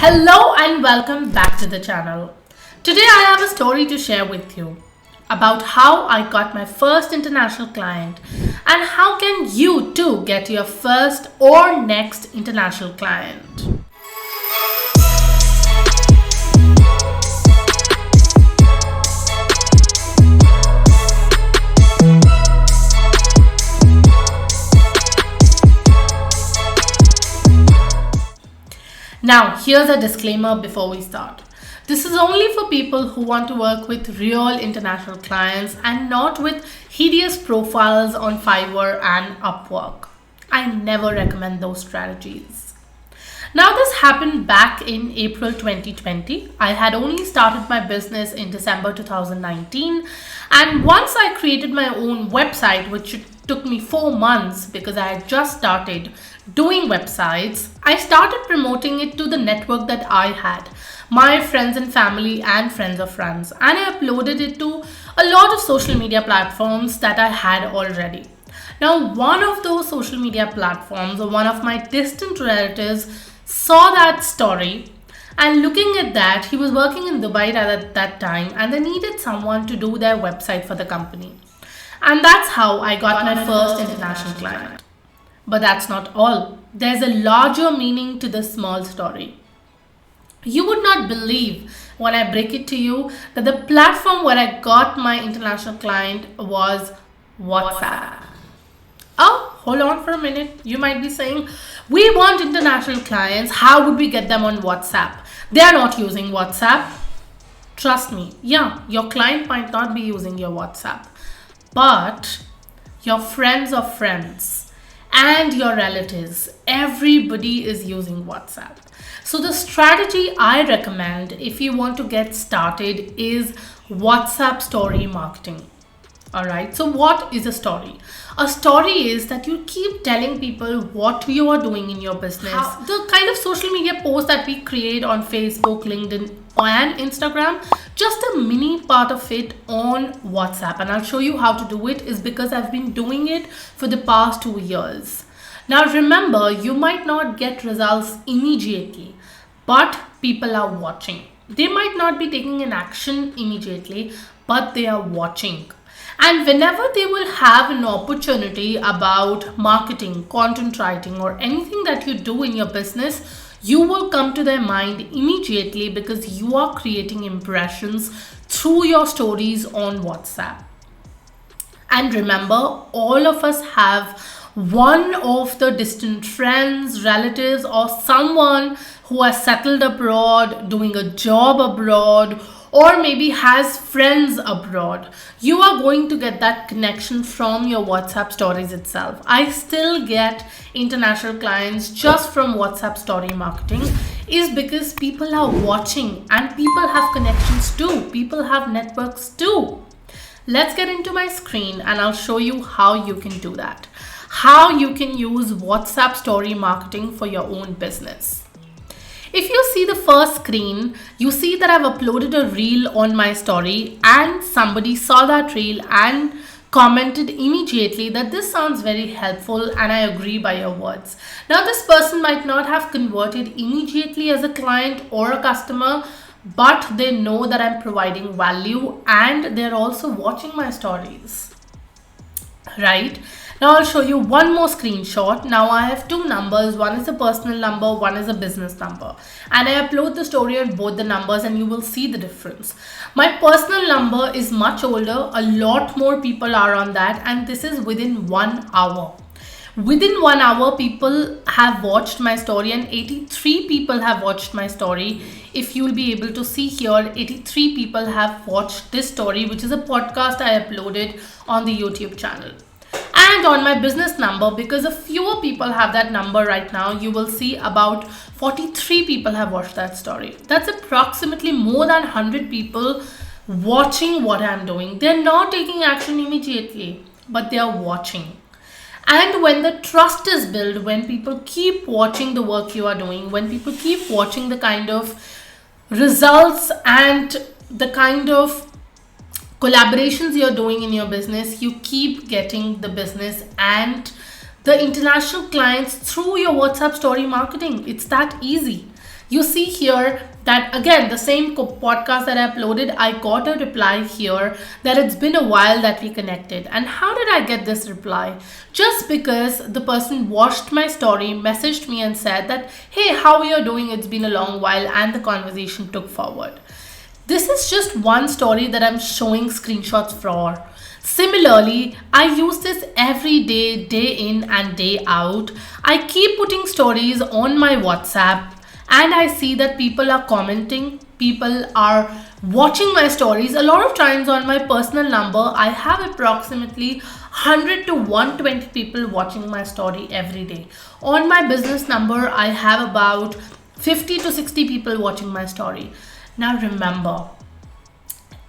Hello and welcome back to the channel. Today I have a story to share with you about how I got my first international client and how can you too get your first or next international client. Now, here's a disclaimer before we start. This is only for people who want to work with real international clients and not with hideous profiles on Fiverr and Upwork. I never recommend those strategies. Now, this happened back in April 2020. I had only started my business in December 2019, and once I created my own website, which took me 4 months because I had just started doing websites, I started promoting it to the network that I had, my friends and family and friends of friends, and I uploaded it to a lot of social media platforms that I had already. Now, one of those social media platforms, one of my distant relatives, saw that story, and looking at that, he was working in Dubai at that time and they needed someone to do their website for the company. And that's how I got my first international client. But that's not all. There's a larger meaning to this small story. You would not believe when I break it to you that the platform where I got my international client was WhatsApp. Oh, hold on for a minute. You might be saying, we want international clients. How would we get them on WhatsApp? They are not using WhatsApp. Trust me. Yeah, your client might not be using your WhatsApp, but your friends of friends and your relatives, everybody is using WhatsApp. So the strategy I recommend if you want to get started is WhatsApp story marketing. All right. So what is a story? A story is that you keep telling people what you are doing in your business. The kind of social media posts that we create on Facebook, LinkedIn, and Instagram, just a mini part of it on WhatsApp. And I'll show you how to do it is because I've been doing it for the past 2 years. Now, remember, you might not get results immediately, but people are watching. They might not be taking an action immediately, but they are watching. And whenever they will have an opportunity about marketing, content writing, or anything that you do in your business, you will come to their mind immediately because you are creating impressions through your stories on WhatsApp. And remember, all of us have one of the distant friends, relatives, or someone who has settled abroad, doing a job abroad, or maybe has friends abroad. You are going to get that connection from your WhatsApp stories itself. I still get international clients just from WhatsApp story marketing is because people are watching and people have connections too. People have networks too. Let's get into my screen and I'll show you how you can do that. How you can use WhatsApp story marketing for your own business. If you see the first screen, you see that I've uploaded a reel on my story and somebody saw that reel and commented immediately that this sounds very helpful and I agree by your words. Now, this person might not have converted immediately as a client or a customer, but they know that I'm providing value and they're also watching my stories, right? Now I'll show you one more screenshot. Now I have two numbers. One is a personal number, one is a business number. And I upload the story on both the numbers and you will see the difference. My personal number is much older. A lot more people are on that and this is within 1 hour. Within 1 hour, people have watched my story and 83 people have watched my story. If you'll be able to see here, 83 people have watched this story, which is a podcast I uploaded on the YouTube channel. And on my business number, because a fewer people have that number right now, you will see about 43 people have watched that story. That's approximately more than 100 people watching what I'm doing. They're not taking action immediately, but they are watching. And when the trust is built, when people keep watching the work you are doing, when people keep watching the kind of results and the kind of collaborations you're doing in your business, you keep getting the business and the international clients through your WhatsApp story marketing. It's that easy. You see here that again, the same podcast that I uploaded, I got a reply here that it's been a while that we connected. And how did I get this reply? Just because the person watched my story, messaged me and said that, hey, how are you doing? It's been a long while, and the conversation took forward. This is just one story that I'm showing screenshots for. Similarly, I use this every day, day in and day out. I keep putting stories on my WhatsApp and I see that people are commenting, people are watching my stories. A lot of times on my personal number, I have approximately 100 to 120 people watching my story every day. On my business number, I have about 50 to 60 people watching my story. Now remember,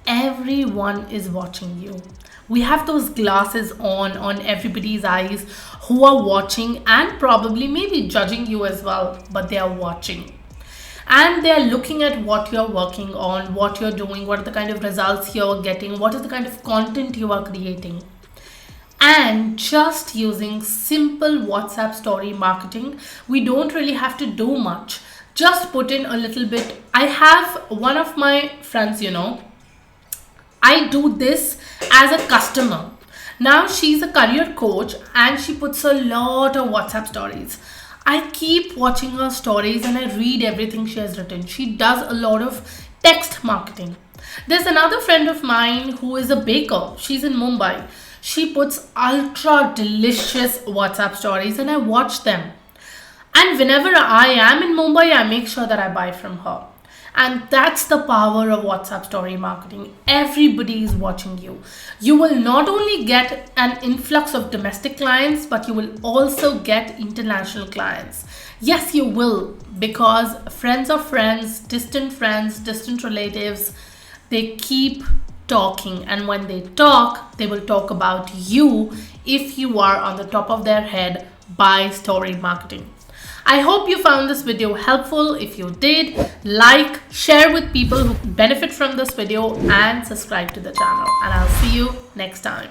everyone is watching you. We have those glasses on everybody's eyes who are watching and probably maybe judging you as well, but they are watching. And they're looking at what you're working on, what you're doing, what are the kind of results you're getting, what is the kind of content you are creating. And just using simple WhatsApp story marketing, we don't really have to do much. Just put in a little bit. I have one of my friends, I do this as a customer. Now she's a career coach and she puts a lot of WhatsApp stories. I keep watching her stories and I read everything she has written. She does a lot of text marketing. There's another friend of mine who is a baker. She's in Mumbai. She puts ultra delicious WhatsApp stories and I watch them. And whenever I am in Mumbai, I make sure that I buy from her. And that's the power of WhatsApp story marketing. Everybody is watching you. You will not only get an influx of domestic clients, but you will also get international clients. Yes, you will, because friends of friends, distant relatives, they keep talking. And when they talk, they will talk about you if you are on the top of their head by story marketing. I hope you found this video helpful. If you did, like, share with people who benefit from this video and subscribe to the channel. And I'll see you next time.